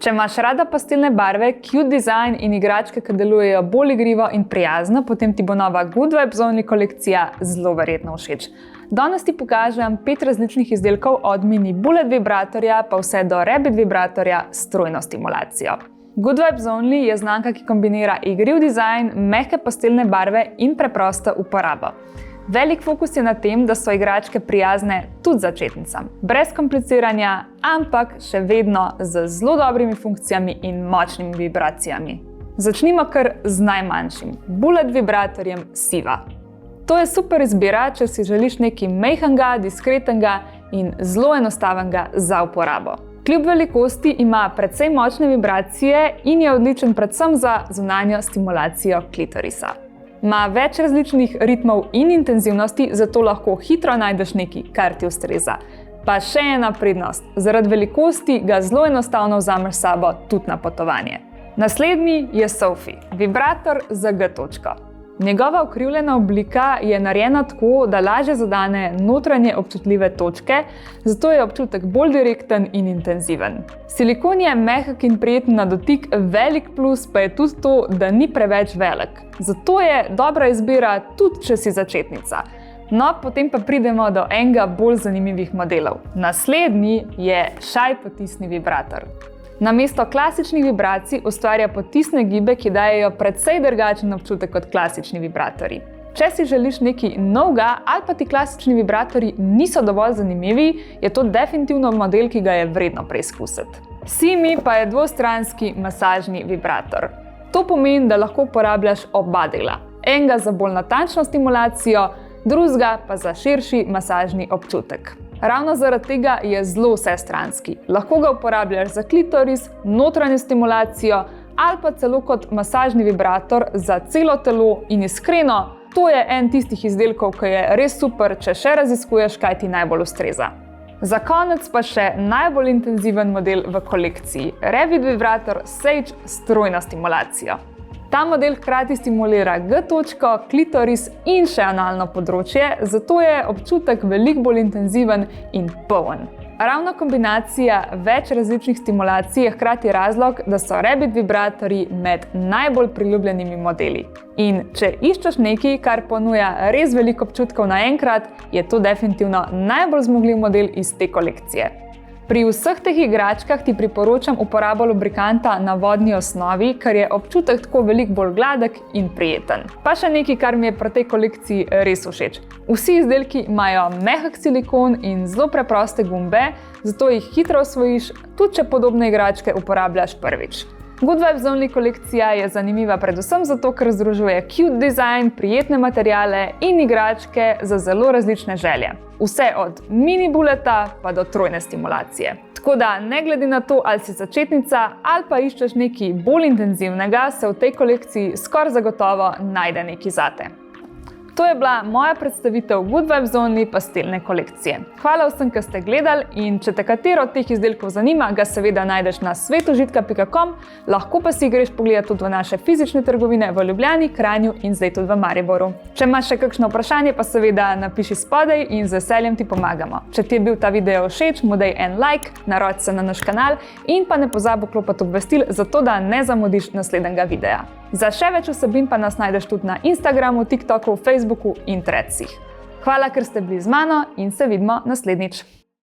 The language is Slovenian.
Če imaš rada pastelne barve, cute design in igračke, ki delujejo bolj igrivo in prijazno, potem ti bo nova Good Vibes Only kolekcija zelo verjetno všeč. Danes ti pokažem 5 različnih izdelkov od mini bullet vibratorja pa vse do rabbit vibratorja s strojno stimulacijo. Good Vibes Only je znamka, ki kombinira igriv dizajn, mehke pastelne barve in preprosto uporabo. Velik fokus je na tem, da so igračke prijazne tudi začetnicam, brez kompliciranja, ampak še vedno z zelo dobrimi funkcijami in močnimi vibracijami. Začnimo kar z najmanjšim, bullet vibratorjem Siva. To je super izbira, če si želiš nekaj majhnega, diskretnega in zelo enostavnega za uporabo. Kljub velikosti ima precej močne vibracije in je odličen predvsem za zunanjo stimulacijo klitorisa. Ima več različnih ritmov in intenzivnosti, zato lahko hitro najdeš nekaj, kar ti ustreza. Pa še ena prednost, zaradi velikosti ga zelo enostavno vzameš s sabo tudi na potovanje. Naslednji je Sophie, vibrator za G-točko. Njegova ukrivljena oblika je narejena tako, da lažje zadane notranje občutljive točke, zato je občutek bolj direkten in intenziven. Silikon je mehek in prijeten na dotik, velik plus pa je tudi to, da ni preveč velik. Zato je dobra izbira tudi, če si začetnica. No, potem pa pridemo do enega bolj zanimivih modelov. Naslednji je Shy potisni vibrator. Namesto klasičnih vibracij ustvarja potisne gibe, ki dajejo precej drugačen občutek kot klasični vibratorji. Če si želiš nekaj novega ali pa ti klasični vibratorji niso dovolj zanimivi, je to definitivno model, ki ga je vredno preizkusiti. Simi pa je dvostranski masažni vibrator. To pomeni, da lahko uporabljaš oba dela. Enega za bolj natančno stimulacijo, drugega pa za širši masažni občutek. Ravno zaradi tega je zelo vsestranski. Lahko ga uporabljaš za klitoris, notranjo stimulacijo ali pa celo kot masažni vibrator za celo telo in iskreno, to je en tistih izdelkov, ki je res super, če še raziskuješ, kaj ti najbolj ustreza. Za konec pa še najbolj intenziven model v kolekciji, rabbit vibrator Sage s strojno stimulacijo. Ta model hkrati stimulira G-točko, klitoris in še analno področje, zato je občutek veliko bolj intenziven in poln. Ravno kombinacija več različnih stimulacij je hkrati razlog, da so rabbit vibratorji med najbolj priljubljenimi modeli. In če iščeš nekaj, kar ponuja res veliko občutkov naenkrat, je to definitivno najbolj zmogljiv model iz te kolekcije. Pri vseh teh igračkah ti priporočam uporabo lubrikanta na vodni osnovi, ker je občutek tako veliko bolj gladek in prijeten. Pa še nekaj, kar mi je pri tej kolekciji res všeč. Vsi izdelki imajo mehek silikon in zelo preproste gumbe, zato jih hitro osvojiš, tudi če podobne igračke uporabljaš prvič. Good Vibes Only kolekcija je zanimiva predvsem zato, ker združuje cute design, prijetne materiale in igračke za zelo različne želje. Vse od mini bulleta pa do trojne stimulacije. Tako da, ne glede na to, ali si začetnica ali pa iščeš nekaj bolj intenzivnega, se v tej kolekciji skoraj zagotovo najde nekaj zate. To je bila moja predstavitev Good Vibes Only pastelne kolekcije. Hvala vsem, ki ste gledali in če te katero od teh izdelkov zanima, ga seveda najdeš na svetožitka.com, lahko pa si greš pogledati tudi v naše fizične trgovine v Ljubljani, Kranju in zdaj tudi v Mariboru. Če imaš še kakšno vprašanje, pa seveda napiši spodaj in z veseljem ti pomagamo. Če ti je bil ta video všeč, mu daj en like, naroči se na naš kanal in pa ne pozabi vklopiti obvestil, zato da ne zamudiš naslednjega videa. Za še več vsebin pa nas najdeš tudi na Instagramu, TikToku, Facebooku in Threadsih. Hvala, ker ste bili z mano in se vidimo naslednjič.